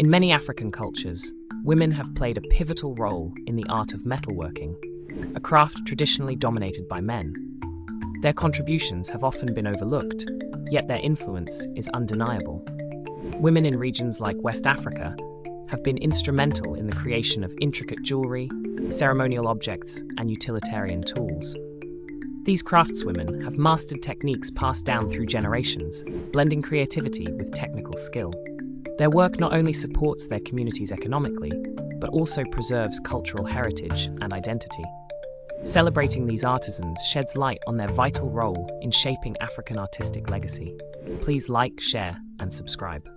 In many African cultures, women have played a pivotal role in the art of metalworking, a craft traditionally dominated by men. Their contributions have often been overlooked, yet their influence is undeniable. Women in regions like West Africa have been instrumental in the creation of intricate jewelry, ceremonial objects, and utilitarian tools. These craftswomen have mastered techniques passed down through generations, blending creativity with technical skill. Their work not only supports their communities economically, but also preserves cultural heritage and identity. Celebrating these artisans sheds light on their vital role in shaping African artistic legacy. Please like, share, and subscribe.